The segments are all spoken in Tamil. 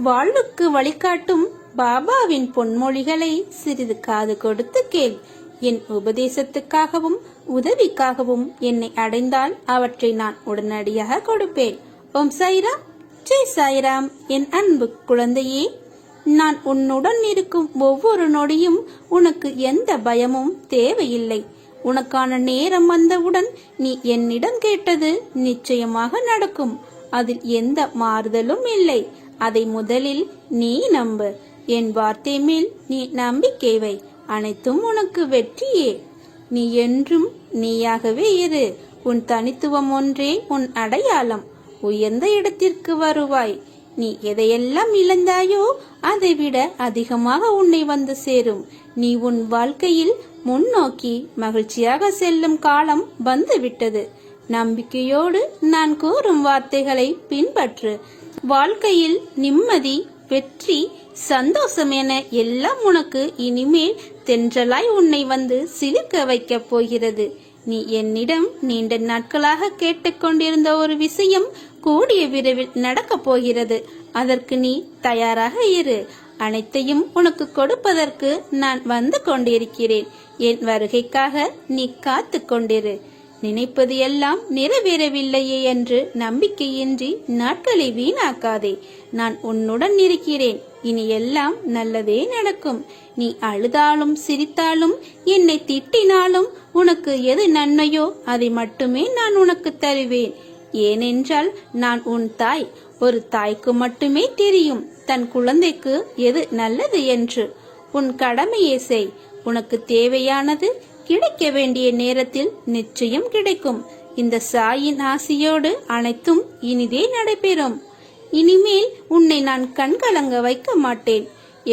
வாழ்வுக்கு வழிகாட்டும் பாபாவின் பொன்மொழிகளை சிறிது காது கொடுத்து கேள். என் உபதேசத்துக்காகவும் உதவிக்காகவும் என்னை அடைந்தால் அவற்றை நான் உடனடியாக கொடுப்பேன். ஓம் சாய்ராம், ஜெய் சாய்ராம். என் அன்பு குழந்தையே, நான் உன்னுடன் இருக்கும் ஒவ்வொரு நொடியும் உனக்கு எந்த பயமும் தேவையில்லை. உனக்கான நேரம் வந்தவுடன் நீ என்னிடம் கேட்டது நிச்சயமாக நடக்கும். அதில் எந்த மாறுதலும் இல்லை. அதை முதலில் நீ நம்பு. என் வார்த்தை மேல் நீ நம்பிக்கை வை. அனைத்தும் உனக்கு வெற்றியே. நீ என்றும் நீயாகவே இரு. உன் தனித்துவம் ஒன்றே உன் அடையாளம். உயர்ந்த இடத்திற்கு வருவாய். நீ எதையெல்லாம் இழந்தாயோ அதைவிட அதிகமாக உன்னை வந்து சேரும். நீ உன் வாழ்க்கையில் முன்னோக்கி மகிழ்ச்சியாக செல்லும் காலம் வந்துவிட்டது. நம்பிக்கையோடு நான் கூறும் வார்த்தைகளை பின்பற்று. வாழ்க்கையில் நிம்மதி, வெற்றி, சந்தோஷம் என எல்லாம் உனக்கு இனிமேல் தென்றலாய் உன்னை வந்து சிலிர்க்க வைக்கப் போகிறது. நீ என்னிடம் நீண்ட நாட்களாக கேட்டுக்கொண்டிருந்த ஒரு விஷயம் கூடிய விரைவில் நடக்கப் போகிறது. அதற்கு நீ தயாராக இரு. அனைத்தையும் உனக்கு கொடுப்பதற்கு நான் வந்து கொண்டிருக்கிறேன். என் வருகைக்காக நீ காத்து கொண்டிரு. நினைப்பது எல்லாம் நிறைவேறவில்லையே என்று நம்பிக்கையின்றி நாட்களை வீணாக்காதே. நான் உன்னுடன் இருக்கிறேன். இனி எல்லாம் நல்லதே நடக்கும். நீ அழுதாலும் சிரித்தாலும் என்னை திட்டினாலும் உனக்கு எது நன்மையோ அதை மட்டுமே நான் உனக்கு தருவேன். ஏனென்றால் நான் உன் தாய். ஒரு தாய்க்கு மட்டுமே தெரியும் தன் குழந்தைக்கு எது நல்லது என்று. உன் கடமையை செய். உனக்கு தேவையானது கிடைக்க வேண்டிய நேரத்தில் நிச்சயம் கிடைக்கும். இந்த சாயின் ஆசியோடு அனைத்தும் இனிதே நடைபெறும். இனிமேல் உன்னை நான் கண்கலங்க வைக்க மாட்டேன்.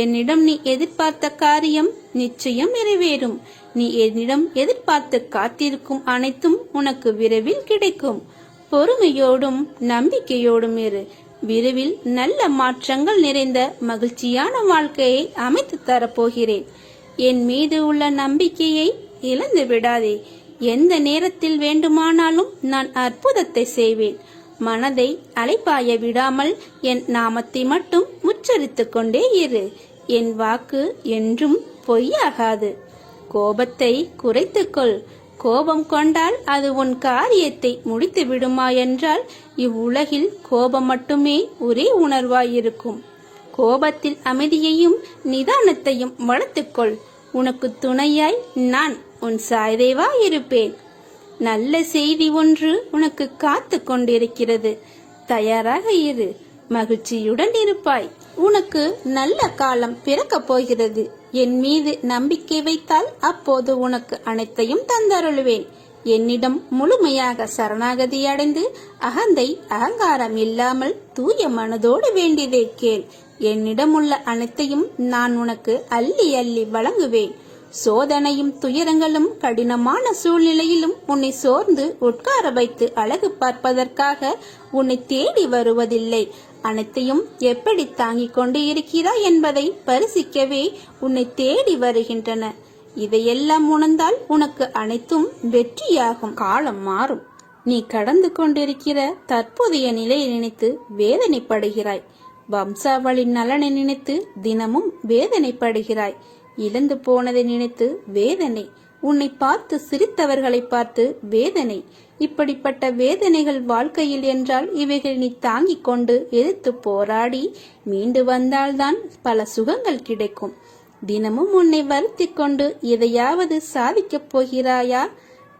என்னிடம் நீ எதிர்பார்த்த காரியம் நிச்சயம் நிறைவேறும். நீ என்னிடம் எதிர்பார்த்து காத்திருக்கும் அனைத்தும் உனக்கு விரைவில் கிடைக்கும். பொறுமையோடும் நம்பிக்கையோடும் இரு. விரைவில் நல்ல மாற்றங்கள் நிறைந்த மகிழ்ச்சியான வாழ்க்கையை அமைத்து தரப்போகிறேன். என் மீது உள்ள நம்பிக்கையை இழந்து விடாதே. எந்த நேரத்தில் வேண்டுமானாலும் நான் அற்புதத்தை செய்வேன். மனதை அலைப்பாய விடாமல் என் நாமத்தை மட்டும் உச்சரித்துக் கொண்டே இரு. என் வாக்கு என்றும் பொய்யாகாது. கோபத்தை குறைத்துக்கொள். கோபம் கொண்டால் அது உன் காரியத்தை முடித்து விடுமா என்றால் இவ்வுலகில் கோபம் மட்டுமே ஒரே உணர்வாயிருக்கும். கோபத்தில் அமைதியையும் நிதானத்தையும் வளர்த்துக்கொள். உனக்கு துணையாய் நான் உன் சாய்தேவா இருப்பேன். நல்ல செய்தி ஒன்று உனக்கு காத்து கொண்டிருக்கிறது. தயாராக இரு. மகிழ்ச்சியுடன் இருப்பாய். உனக்கு நல்ல காலம் பிறக்கப் போகிறது. என் மீது நம்பிக்கை வைத்தால் அப்போது உனக்கு அனைத்தையும் தந்தருளுவேன். என்னிடம் முழுமையாக சரணாகதி அடைந்து அகந்தை அகங்காரம் இல்லாமல் தூய மனதோடு வேண்டியதை கேள். என்னிடம் உள்ள அனைத்தையும் நான் உனக்கு அள்ளி அள்ளி வழங்குவேன். சோதனையும் துயரங்களும் கடினமான சூழ்நிலையிலும் உன்னை சோர்ந்து உட்கார வைத்து அழகு பார்ப்பதற்காக உன்னை தேடி வருவதில்லை. அனைத்தையும் எப்படி தாங்கிக் கொண்டு இருக்கிறாய் என்பதை பரிசிக்கவே உன்னை தேடி வருகின்றன. இதையெல்லாம் உணர்ந்தால் உனக்கு அனைத்தும் வெற்றியாகும். காலம் மாறும். நீ கடந்து கொண்டிருக்கிற தற்போதைய நிலையை நினைத்து வேதனைப்படுகிறாய். வம்சாவளி நலனை நினைத்து தினமும் வேதனைப்படுகிறாய். இழந்து போனதை நினைத்து வேதனை. உன்னை பார்த்து சிரித்தவர்களை பார்த்து வேதனை. இப்படிப்பட்ட வேதனைகள் வாழ்க்கையில் என்றால் இவைகள் நீ தாங்கிக் கொண்டு எதிர்த்து போராடி மீண்டு வந்தால்தான் பல சுகங்கள் கிடைக்கும். தினமும் உன்னை வருத்தி கொண்டு எதையாவது சாதிக்கப் போகிறாயா?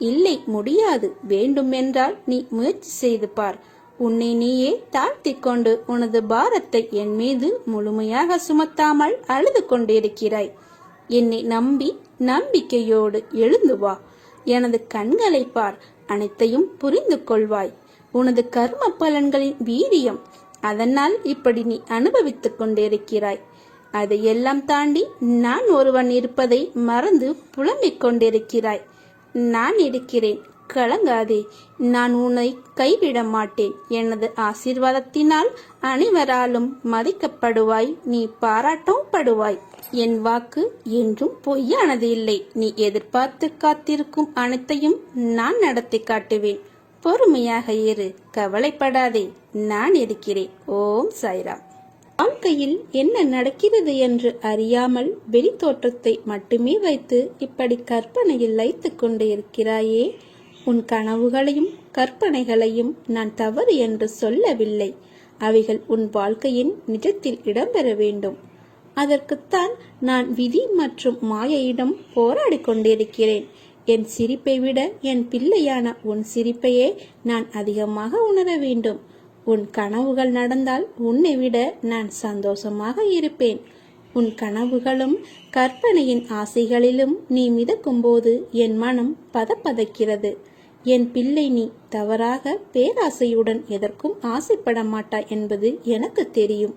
இல்லை, முடியாது. வேண்டுமென்றால் நீ முயற்சி செய்து பார். உன்னை நீயே தாழ்த்தி கொண்டு உனது பாரத்தை என் மீது முழுமையாக சுமத்தாமல் அழுது கொண்டிருக்கிறாய். என்னை நம்பி நம்பிக்கையோடு எழுந்து வா. எனது கண்களை பார். அனைத்தையும் புரிந்து கொள்வாய். உனது கர்ம பலன்களின் வீரியம். அதனால் இப்படி நீ அனுபவித்துக் கொண்டிருக்கிறாய். அதையெல்லாம் தாண்டி நான் ஒருவன் இருப்பதை மறந்து புலம்பிக் கொண்டிருக்கிறாய். நான் இருக்கிறேன், கலங்காதே. நான் உன்னை கைவிட மாட்டேன். எனது ஆசீர்வாதத்தினால் அனைவராலும் மதிக்கப்படுவாய். நீ பாராட்டும் படுவாய். என் வாக்கு என்றும் பொய்யானது இல்லை. நீ எதிர்பார்த்து காத்திருக்கும் அனைத்தையும் நான் நடத்தி காட்டுவேன். பொறுமையாக இரு. கவலைப்படாதே. நான் இருக்கிறேன். ஓம் சாய்ராம். வாழ்க்கையில் என்ன நடக்கிறது என்று அறியாமல் வெளி தோற்றத்தை மட்டுமே வைத்து இப்படி கற்பனையில் லயித்துக் கொண்டு இருக்கிறாயே. உன் கனவுகளையும் கற்பனைகளையும் நான் தவறு என்று சொல்லவில்லை. அவைகள் உன் வாழ்க்கையின் நிஜத்தில் இடம்பெற வேண்டும். அதற்குத்தான் நான் விதி மற்றும் மாயையிடம் போராடி கொண்டிருக்கிறேன். என் சிரிப்பை விட என் பிள்ளையான உன் சிரிப்பையே நான் அதிகமாக உணர வேண்டும். உன் கனவுகள் நடந்தால் உன்னை விட நான் சந்தோஷமாக இருப்பேன். உன் கனவுகளும் கற்பனையின் ஆசைகளிலும் நீ மிதக்கும் போது என் மனம் பதப்பதைக்கிறது. என் பிள்ளை, நீ தவறாக பேராசையுடன் எதற்கும் ஆசைப்பட மாட்டாய் என்பது எனக்கு தெரியும்.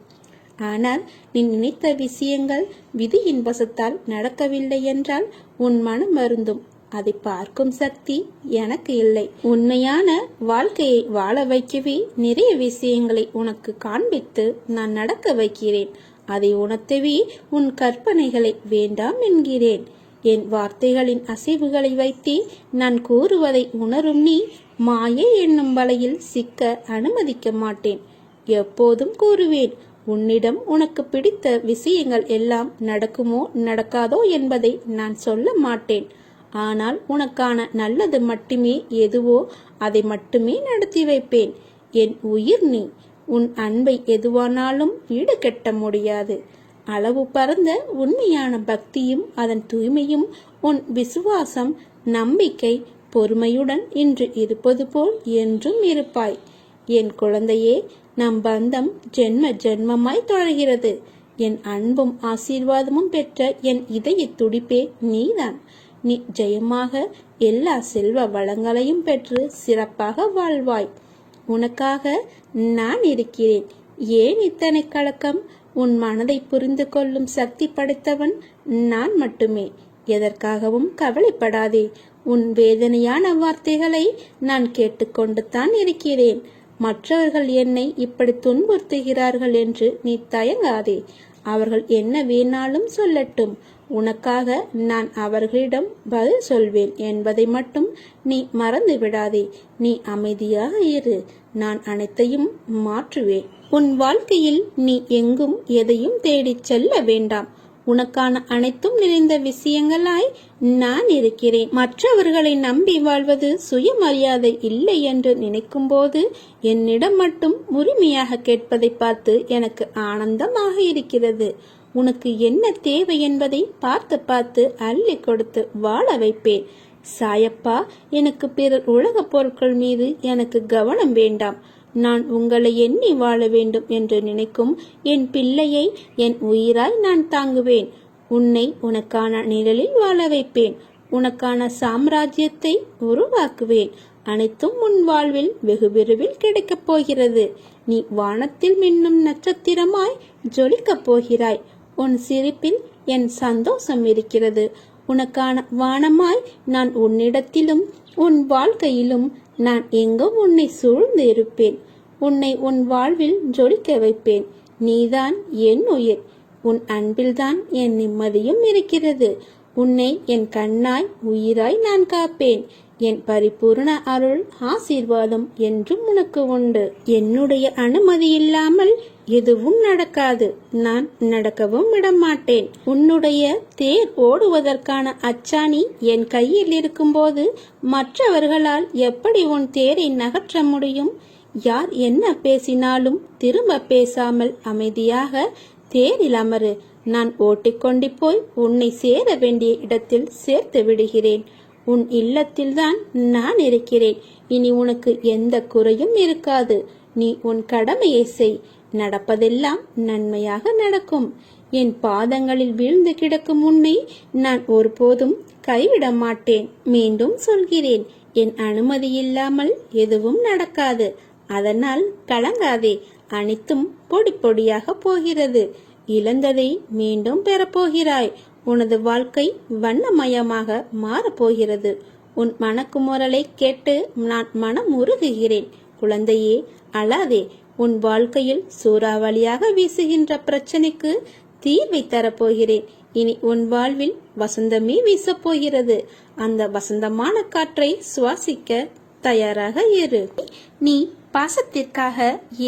ஆனால் நீ நினைத்த விஷயங்கள் விதியின் வசத்தால் நடக்கவில்லை என்றால் உன் மனம் வருந்தும். அதை பார்க்கும் சக்தி எனக்கு இல்லை. உண்மையான வாழ்க்கையை வாழ வைக்கவே நிறைய விஷயங்களை உனக்கு காண்பித்து நான் நடக்க வைக்கிறேன். அதை உணர்த்தவே உன் கற்பனைகளை வேண்டாம் என்கிறேன். என் வார்த்தைகளின் அசைவுகளை வைத்தே நான் கூறுவதை உணரும் நீ மாயை என்னும் வலையில் சிக்க அனுமதிக்க மாட்டேன். எப்போதும் கூறுவேன், உன்னிடம் உனக்கு பிடித்த விஷயங்கள் எல்லாம் நடக்குமோ நடக்காதோ என்பதை நான் சொல்ல மாட்டேன். ஆனால் உனக்கான நல்லது மட்டுமே எதுவோ அதை மட்டுமே நடத்தி வைப்பேன். என் உயிர் நீ. உன் அன்பை எதுவானாலும் ஈடுகட்ட முடியாது. அளவு பரந்த உண்மையான பக்தியும் அதன் தூய்மையும் உன் விசுவாசம், நம்பிக்கை, பொறுமையுடன் இன்று இருப்பது போல் என்றும் இருப்பாய். என் குழந்தையே, நம் பந்தம் ஜென்ம ஜென்மமாய் தொடர்கிறது. என் அன்பும் ஆசீர்வாதமும் பெற்ற என் இதய துடிப்பே நீதான். நீ ஜெயமாக எல்லா செல்வ வளங்களையும் பெற்று சிறப்பாக வாழ்வாய். உனக்காக நான் இருக்கிறேன். ஏன் இத்தனை கலக்கம்? உன் மனதை புரிந்து கொள்ளும் சக்தி படைத்தவன் நான் மட்டுமே. எதற்காகவும் கவலைப்படாதே. உன் வேதனையான வார்த்தைகளை நான் கேட்டுக்கொண்டு தான் இருக்கிறேன். மற்றவர்கள் என்னை இப்படி துன்புறுத்துகிறார்கள் என்று நீ தயங்காதே. அவர்கள் என்ன வேணாலும் சொல்லட்டும். உனக்காக நான் அவர்களிடம் பதில் சொல்வேன் என்பதை மட்டும் நீ மறந்து விடாதே. நீ அமைதியாக இரு. நான் அனைத்தையும் மாற்றுவேன். உன் வாழ்க்கையில் நீ எங்கும் எதையும் தேடிச் செல்ல வேண்டாம். உனக்கான அனைத்தும் நிறைந்த விஷயங்களாய் நான் இருக்கிறேன். மற்றவர்களை நம்பி வாழ்வது சுயமரியாதை இல்லை என்று நினைக்கும் போது என்னிடம் மட்டும் உரிமையாக கேட்பதை பார்த்து எனக்கு ஆனந்தமாக இருக்கிறது. உனக்கு என்ன தேவை என்பதை பார்த்து பார்த்து அள்ளி கொடுத்து வாழ வைப்பேன். சாயப்பா, எனக்கு பிறர் உலக பொருட்கள் மீது எனக்கு கவனம் வேண்டாம். நான் உங்களை எண்ணி வாழ வேண்டும் என்று நினைக்கும் என் பிள்ளையை என் உயிராய் நான் தாங்குவேன். உன்னை உனக்கான நிழலில் வாழ வைப்பேன். உனக்கான சாம்ராஜ்யத்தை உருவாக்குவேன். அனைத்தும் உன் வாழ்வில் வெகு விரைவில் கிடைக்கப் போகிறது. நீ வானத்தில் மின்னும் நட்சத்திரமாய் ஜொலிக்கப் போகிறாய். உன் சிரிப்பில் என் சந்தோஷம் இருக்கிறது. உனக்கான வானமாய் நான் உன்னிடத்திலும் உன் வாழ்க்கையிலும் நான் எங்கும் உன்னை சூழ்ந்து இருப்பேன். உன்னை உன் வாழ்வில் ஜொலிக்க வைப்பேன். நீதான் என் உயிர். உன் அன்பில்தான் என் நிம்மதியும் இருக்கிறது. உன்னை என் கண்ணாய் உயிராய் நான் காப்பேன். என் பரிபூர்ண அருள் ஆசீர்வாதம் என்றும் உனக்கு உண்டு. என்னுடைய அனுமதி இல்லாமல் எதுவும் நடக்காது. நான் நடக்கவும் விடமாட்டேன். உன்னுடைய தேர் ஓடுவதற்கான அச்சாணி என் கையில் இருக்கும்போது மற்றவர்களால் எப்படி உன் தேரை நகற்ற முடியும்? யார் என்ன பேசினாலும் திரும்ப பேசாமல் அமைதியாக தேரில் அமரு. நான் ஓட்டிக்கொண்டு போய் உன்னை சேர வேண்டிய இடத்தில் சேர்த்து விடுகிறேன். உன் இல்லத்தில்தான் நான் இருக்கிறேன். இனி உனக்கு எந்த குறையும் இருக்காது. நீ உன் கடமையை செய். நடப்பதெல்லாம் நன்மையாக நடக்கும். என் பாதங்களில் வீழ்ந்து கிடக்கும் உன்னை நான் ஒருபோதும் கைவிட மாட்டேன். மீண்டும் சொல்கிறேன், என் அனுமதி இல்லாமல் எதுவும் நடக்காது. அதனால் கலங்காதே. அனைத்தும் பொடி பொடியாக போகிறது. இழந்ததை மீண்டும் பெறப்போகிறாய். உனது வாழ்க்கை வண்ணமயமாக மாறப்போகிறது. உன் மனக்குமுறலை கேட்டு நான் மனம் உருகுகிறேன். குழந்தையே, அழாதே. உன் வாழ்க்கையில் சூறாவளியாக வீசுகின்ற பிரச்சனைக்கு தீர்வை தரப்போகிறேன். இனி உன் வாழ்வில் வசந்தமே வீசப்போகிறது. அந்த வசந்தமான காற்றை சுவாசிக்க தயாராக இரு. நீ பாசத்திற்காக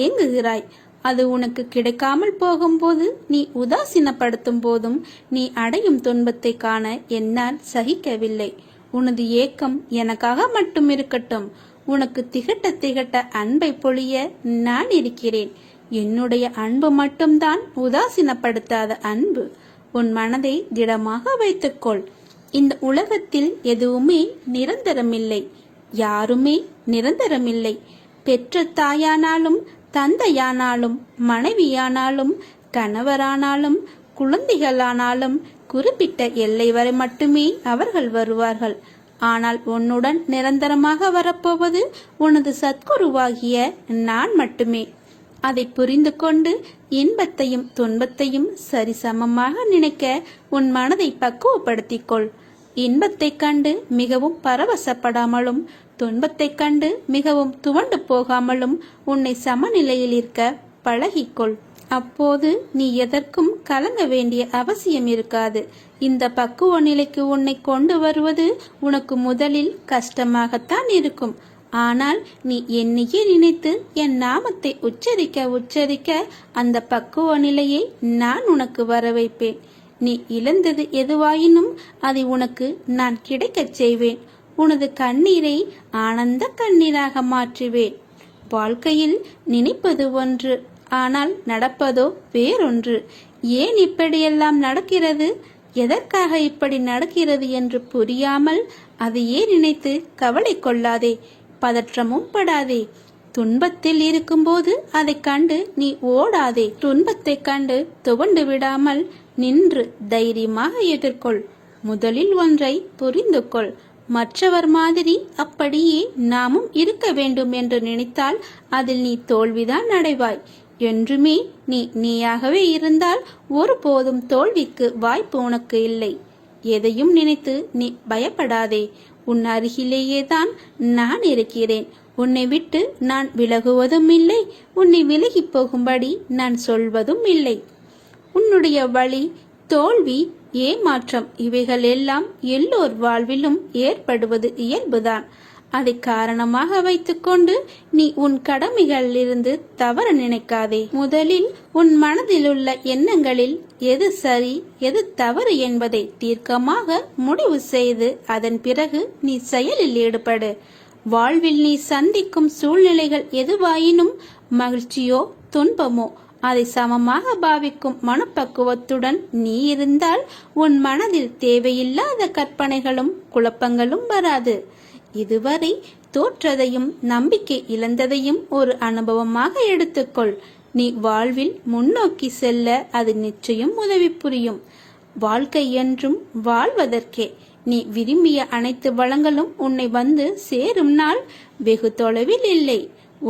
ஏங்குகிறாய். அது உனக்கு கிடைக்காமல் போகும்போது, நீ உதாசீனப்படுத்தும் போதும் நீ அடையும் துன்பத்தை காண என்னால் சகிக்கவில்லை. உனது ஏக்கம் எனக்காக மட்டும் இருக்கட்டும். உனக்கு திகட்ட திகட்ட அன்பை பொழிய நான் இருக்கிறேன். என்னுடைய அன்பு மட்டும்தான் உதாசீனப்படுத்தாத அன்பு. உன் மனதை திடமாக வைத்துக்கொள். இந்த உலகத்தில் எதுவுமே நிரந்தரமில்லை. யாருமே நிரந்தரமில்லை. பெற்ற தாயானாலும், தந்தையானாலும், மனைவியானாலும், கணவரானாலும், குழந்தைகளானாலும் குறிப்பிட்ட எல்லை வரை மட்டுமே அவர்கள் வருவார்கள். ஆனால் உன்னுடன் நிரந்தரமாக வரப்போவது உனது சத்குருவாகிய நான் மட்டுமே. அதை புரிந்து கொண்டு இன்பத்தையும் துன்பத்தையும் சரிசமமாக நினைக்க உன் மனதை பக்குவப்படுத்திக்கொள். இன்பத்தை கண்டு மிகவும் பரவசப்படாமலும், துன்பத்தை கண்டு மிகவும் துவண்டு போகாமலும் உன்னை சமநிலையில் இருக்க பழகிக்கொள். அப்போது நீ எதற்கும் கலங்க வேண்டிய அவசியம் இருக்காது. இந்த பக்குவ நிலைக்கு உன்னை கொண்டு வருவது உனக்கு முதலில் கஷ்டமாகத்தான் இருக்கும். ஆனால் நீ என்னையே நினைத்து என் நாமத்தை உச்சரிக்க உச்சரிக்க அந்த பக்குவ நிலையை நான் உனக்கு வர வைப்பேன். நீ இழந்தது எதுவாயினும் அதை உனக்கு நான் கிடைக்கச் செய்வேன். உனது கண்ணீரை ஆனந்த கண்ணீராக மாற்றுவேன். வாழ்க்கையில் நினைப்பது ஒன்று, ஆனால் நடப்பதோ வேறொன்று. ஏன் இப்படியெல்லாம் நடக்கிறது, எதற்காக இப்படி நடக்கிறது என்று புரியாமல் அதையே நினைத்து கவலை கொள்ளாதே, பதற்றமும் படாதே. துன்பத்தில் இருக்கும்போது அதை கண்டு நீ ஓடாதே. துன்பத்தை கண்டு துவண்டு விடாமல் நின்று தைரியமாக எதிர்கொள். முதலில் ஒன்றை புரிந்து கொள். மற்றவர் மாதிரி அப்படியே நாமும் இருக்க வேண்டும் என்று நினைத்தால் அதில் நீ தோல்விதான் அடைவாய். என்றுமே நீ நீயாகவே இருந்தால் ஒருபோதும் தோல்விக்கு வாய்ப்பு உனக்கு இல்லை. எதையும் நினைத்து நீ பயப்படாதே. உன் அருகிலேயே தான் நான் இருக்கிறேன். உன்னை விட்டு நான் விலகுவதும் இல்லை, உன்னை விலகி போகும்படி நான் சொல்வதும் இல்லை. உன்னுடைய வலி, தோல்வி, ஏமாற்றம் இவைகள் எல்லாம் எல்லோர் வாழ்விலும் ஏற்படுவது இயல்புதான். அதை காரணமாக வைத்துக்கொண்டு நீ உன் கடமைகளிலிருந்து தவற நினைக்காதே. முதலில் உன் மனதில் உள்ள எண்ணங்களில் எது சரி எது தவறு என்பதை தீர்க்கமாக முடிவு செய்து அதன் பிறகு நீ செயலில் ஈடுபடு. வாழ்வில் நீ சந்திக்கும் சூழ்நிலைகள் எதுவாயினும், மகிழ்ச்சியோ துன்பமோ, அதை சமமாக பாவிக்கும் மனப்பக்குவத்துடன் நீ இருந்தால் உன் மனதில் தேவையில்லாத கற்பனைகளும் குழப்பங்களும் வராது. இதுவரை தோற்றதையும் நம்பிக்கை இழந்ததையும் ஒரு அனுபவமாக எடுத்துக்கொள். நீ வாழ்வில் முன்னோக்கி செல்ல அது நிச்சயம் உதவி புரியும். வாழ்க்கை என்றும் வாழ்வதற்கே. நீ விரும்பிய அனைத்து வளங்களும் உன்னை வந்து சேரும் நாள் வெகு தொலைவில் இல்லை.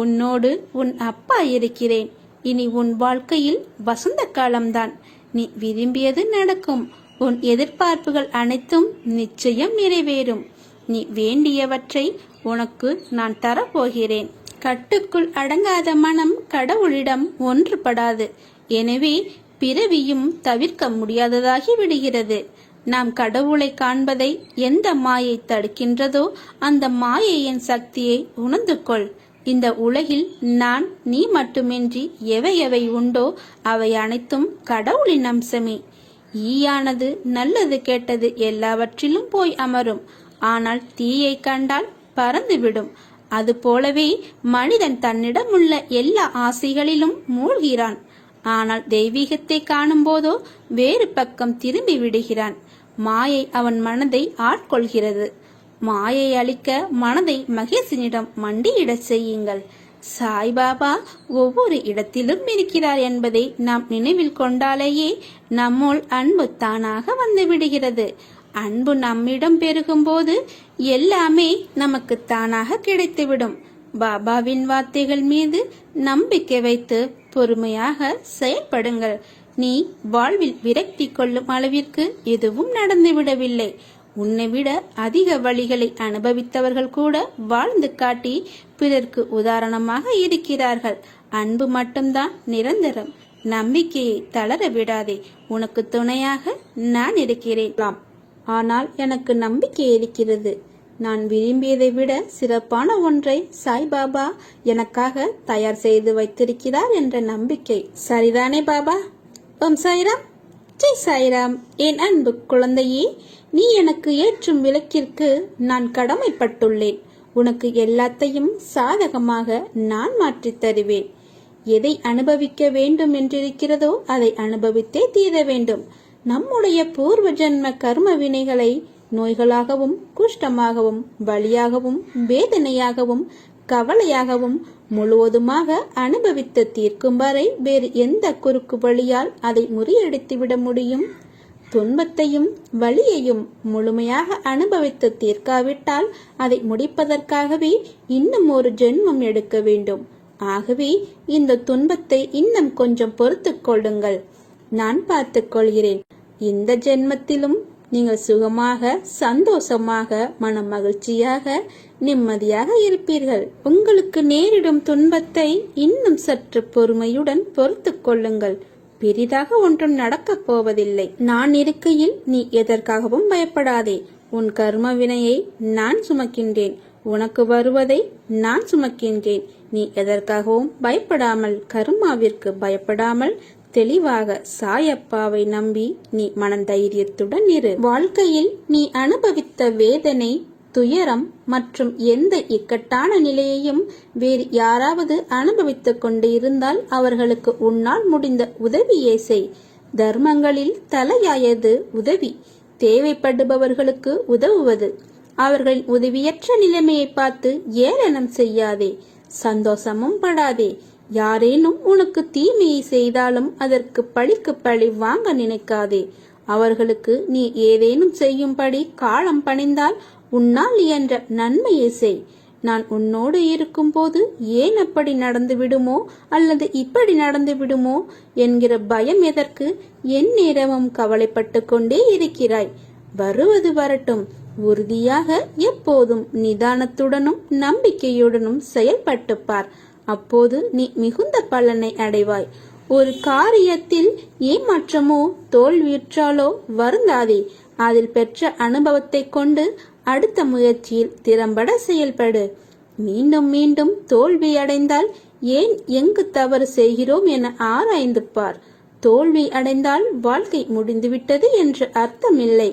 உன்னோடு உன் அப்பா இருக்கிறேன். இனி உன் வாழ்க்கையில் வசந்த காலம்தான். நீ விரும்பியது நடக்கும். உன் எதிர்பார்ப்புகள் அனைத்தும் நிச்சயம் நிறைவேறும். நீ வேண்டியவற்றை உனக்கு நான் தரப்போகிறேன். கட்டுக்குள் அடங்காத மனம் கடவுளிடம் ஒன்றுபடாது. எனவே பிறவியும் தவிர்க்க முடியாததாகி விடுகிறது. நாம் கடவுளை காண்பதை எந்த மாயை தடுக்கின்றதோ அந்த மாயையின் சக்தியை உணர்ந்து கொள். இந்த உலகில் நான் நீ மட்டுமின்றி எவை எவை உண்டோ அவை அனைத்தும் கடவுளின் அம்சமே. ஈயானது நல்லது கெட்டது எல்லாவற்றிலும் போய் அமரும். ஆனால் தீயை கண்டால் பறந்துவிடும். அதுபோலவே மனிதன் தன்னிடமுள்ள எல்லா ஆசைகளிலும் மூழ்கிறான். ஆனால் தெய்வீகத்தை காணும் போதோ வேறு பக்கம் திரும்பி விடுகிறான். மாயை அவன் மனதை ஆட்கொள்கிறது. மாயை அளிக்க மனதை மகேசனிடம் மண்டியிடச் செய்யுங்கள். சாய்பாபா ஒவ்வொரு இடத்திலும் இருக்கிறார் என்பதை நாம் நினைவில் கொண்டாலேயே நம்முள் அன்பு தானாக வந்து விடுகிறது. அன்பு நம்மிடம் பெருகும் போது எல்லாமே நமக்கு தானாக கிடைத்துவிடும். பாபாவின் வார்த்தைகள் மீது நம்பிக்கை வைத்து பொறுமையாக செயல்படுங்கள். நீ வாழ்வில் விரக்தி கொள்ளும் அளவிற்கு எதுவும் நடந்துவிடவில்லை. உன்னை விட அதிக வழிகளை அனுபவித்தவர்கள் கூட வாழ்ந்து காட்டி பிறர்க்கு உதாரணமாக இருக்கிறார்கள். அன்பு மட்டும்தான் நிரந்தரம். நம்பிக்கையை தளர விடாதே. உனக்கு துணையாக நான் இருக்கிறேன். ஆனால் எனக்கு நம்பிக்கை இருக்கிறது. நான் விரும்பியதை விட சிறப்பான ஒன்றை சாய்பாபா எனக்காக தயார் செய்து வைத்திருக்கிறார் என்ற நம்பிக்கை. சரிதானே பாபா? ஓம் சாய்ராம். ஜெய் சாய்ராம். என் அன்பு குழந்தையே, நீ எனக்கு ஏற்றும் விளக்கிற்கு நான் கடமைப்பட்டுள்ளேன். உனக்கு எல்லாத்தையும் சாதகமாக நான் மாற்றித் தருவேன். எதை அனுபவிக்க வேண்டும் என்றிருக்கிறதோ அதை அனுபவித்தே தீர வேண்டும். நம்முடைய பூர்வ ஜென்ம கர்ம வினைகளை நோய்களாகவும் குஷ்டமாகவும் வலியாகவும் வேதனையாகவும் கவலையாகவும் முழுவதுமாக அனுபவித்து தீர்க்கும் வரை வேறு எந்த குறுக்கு வழியால் அதை முறியடித்துவிட முடியும்? துன்பத்தையும் வலியையும் முழுமையாக அனுபவித்து தீர்க்காவிட்டால் அதை முடிப்பதற்காகவே இன்னும் ஒரு ஜென்மம் எடுக்க வேண்டும். ஆகவே இந்த துன்பத்தை இன்னும் கொஞ்சம் பொறுத்துக் கொள்ளுங்கள். நான் பார்த்துக் கொள்கிறேன். இந்த ஜென்மத்திலும் நீங்கள் சுகமாக சந்தோஷமாக மன மகிழ்ச்சியாக நிம்மதியாக இருப்பீர்கள். உங்களுக்கு நேரிடும் துன்பத்தை இன்னும் சற்று பொறுமையுடன் பொறுத்துக் கொள்ளுங்கள். பெரிதாக ஒன்றும் நடக்கப் போவதில்லை. நான் இருக்கையில் நீ எதற்காகவும் பயப்படாதே. உன் கர்ம வினையை நான் சுமக்கின்றேன். உனக்கு வருவதை நான் சுமக்கின்றேன். நீ எதற்காகவும் பயப்படாமல், கர்மாவிற்கு பயப்படாமல் தெளிவாக சாயப்பாவை நம்பி நீ மனதைரியத்துடன் இரு. வாழ்க்கையில் நீ அனுபவித்த வேதனை, துயரம் மற்றும் எந்த இக்கட்டான நிலையையும் வேறு யாராவது அனுபவித்துக் கொண்டு இருந்தால் அவர்களுக்கு உன்னால் முடிந்த உதவியை செய். தர்மங்களில் தலையாயது உதவி. தேவைப்படுபவர்களுக்கு உதவுவது. அவர்களின் உதவியற்ற நிலைமையை பார்த்து ஏளனம் செய்யாதே. சந்தோஷமும் படாதே. யாரேனும் உனக்கு தீமையை செய்தாலும் அதற்கு பழிக்கு பழி வாங்க நினைக்காதே. அவர்களுக்கு நீ ஏதேனும் செய்யும்படி காலம் பணிந்தால் உன்னால் இயன்ற நன்மையை செய். நான் உன்னோடு இருக்கும் போது ஏன் அப்படி நடந்து விடுமோ அல்லது இப்படி நடந்து விடுமோ என்கிற பயம் எதற்கு? என் நேரமும் கவலைப்பட்டு கொண்டே இருக்கிறாய். வருவது வரட்டும். உறுதியாக எப்போதும் நிதானத்துடனும் நம்பிக்கையுடனும் செயல்பட்டு பார். அப்போது நீ மிகுந்த பலனை அடைவாய். ஒரு காரியத்தில் ஏமாற்றமோ தோல்வியுற்றாலோ வருந்தாதே. அதில் பெற்ற அனுபவத்தை கொண்டு அடுத்த முயற்சியில் திறம்பட செயல்படு. மீண்டும் மீண்டும் தோல்வி அடைந்தால் ஏன் எங்கு தவறு செய்கிறோம் என ஆராய்ந்து பார். தோல்வி அடைந்தால் வாழ்க்கை முடிந்துவிட்டது என்று அர்த்தமில்லை.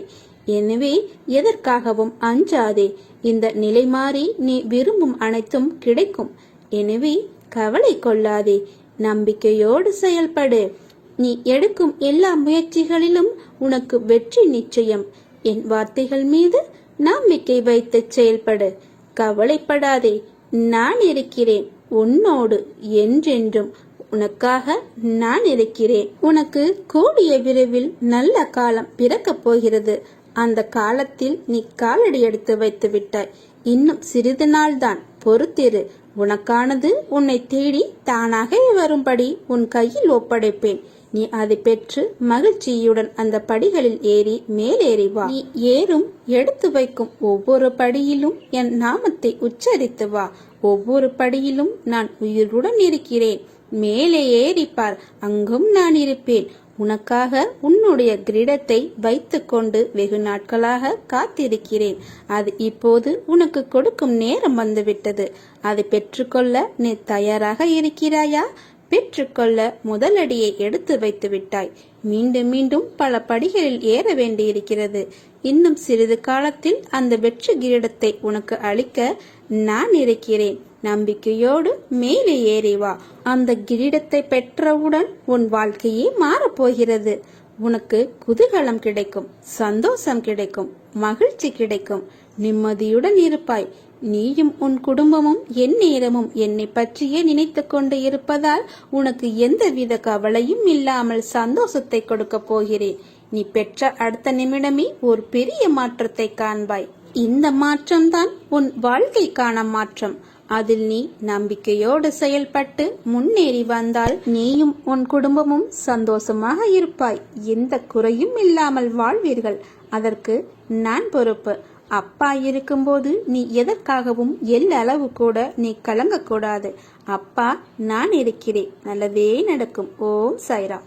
எனவே எதற்காகவும் அஞ்சாதே. இந்த நிலை மாறி நீ விரும்பும் அனைத்தும் கிடைக்கும். எனவே கவலை கொள்ளாதே. நம்பிக்கையோடு செயல்படு. நீ எடுக்கும் எல்லா முயற்சிகளிலும் உனக்கு வெற்றி நிச்சயம். என் வார்த்தைகள் மீது நம்பிக்கை வைத்து செயல்படு. கவலைப்படாதே. நான் இருக்கிறேன் உன்னோடு என்றென்றும். உனக்காக நான் இருக்கிறேன். உனக்கு கூடிய விரைவில் நல்ல காலம் பிறக்கப் போகிறது. அந்த காலத்தில் நீ காலடி எடுத்து வைத்து விட்டாய். இன்னும் சிறிது நாள்தான், பொறுத்திரு. உனக்கானது உன்னை தேடி தானாக வரும்படி உன் கையில் ஒப்படைப்பேன். நீ அதை பெற்று மகிழ்ச்சியுடன் அந்த படிகளில் ஏறி மேலேறி வா. நீ ஏறும் எடுத்து வைக்கும் ஒவ்வொரு படியிலும் என் நாமத்தை உச்சரித்து வா. ஒவ்வொரு படியிலும் நான் உயிருடன் இருக்கிறேன். மேலே ஏறிப்பார், அங்கும் நான் இருப்பேன். உனக்காக உன்னுடைய கிரீடத்தை வைத்துக்கொண்டு வெகு நாட்களாக காத்திருக்கிறேன். அது இப்போது உனக்கு கொடுக்கும் நேரம் வந்துவிட்டது. அதை பெற்றுக்கொள்ள நீ தயாராக இருக்கிறாயா? பெற்றுக்கொள்ள முதலடியை எடுத்து வைத்து விட்டாய். மீண்டும் மீண்டும் பல படிகளில் ஏற வேண்டியிருக்கிறது. இன்னும் சிறிது காலத்தில் அந்த வெற்றி கிரீடத்தை உனக்கு அளிக்க நான் இருக்கிறேன். நம்பிக்கையோடு மேலே ஏறி வா. அந்த கிரீடத்தை பெற்றவுடன் உன் வாழ்க்கையே மாறப்போகிறது. உனக்கு குதூகலம் கிடைக்கும், சந்தோஷம் கிடைக்கும், மகிழ்ச்சி கிடைக்கும், நிம்மதியுடன் இருப்பாய். நீயும் உன் குடும்பமும் என் நேரமும் என்னை பற்றியே நினைத்து கொண்டு இருப்பதால் உனக்கு எந்தவித கவலையும் இல்லாமல் சந்தோஷத்தை கொடுக்க போகிறேன். நீ பெற்ற அடுத்த நிமிடமே ஒரு பெரிய மாற்றத்தை காண்பாய். இந்த மாற்றம்தான் உன் வாழ்க்கைக்கான மாற்றம். அதில் நீ நம்பிக்கையோடு செயல்பட்டு முன்னேறி வந்தால் நீயும் உன் குடும்பமும் சந்தோஷமாக இருப்பாய். எந்த குறையும் இல்லாமல் வாழ்வீர்கள். அதற்கு நான் பொறுப்பு. அப்பா இருக்கும்போது நீ எதற்காகவும் எல்லளவு கூட நீ கலங்கக்கூடாது. அப்பா நான் இருக்கிறேன். நல்லதே நடக்கும். ஓம் சாய்ராம்.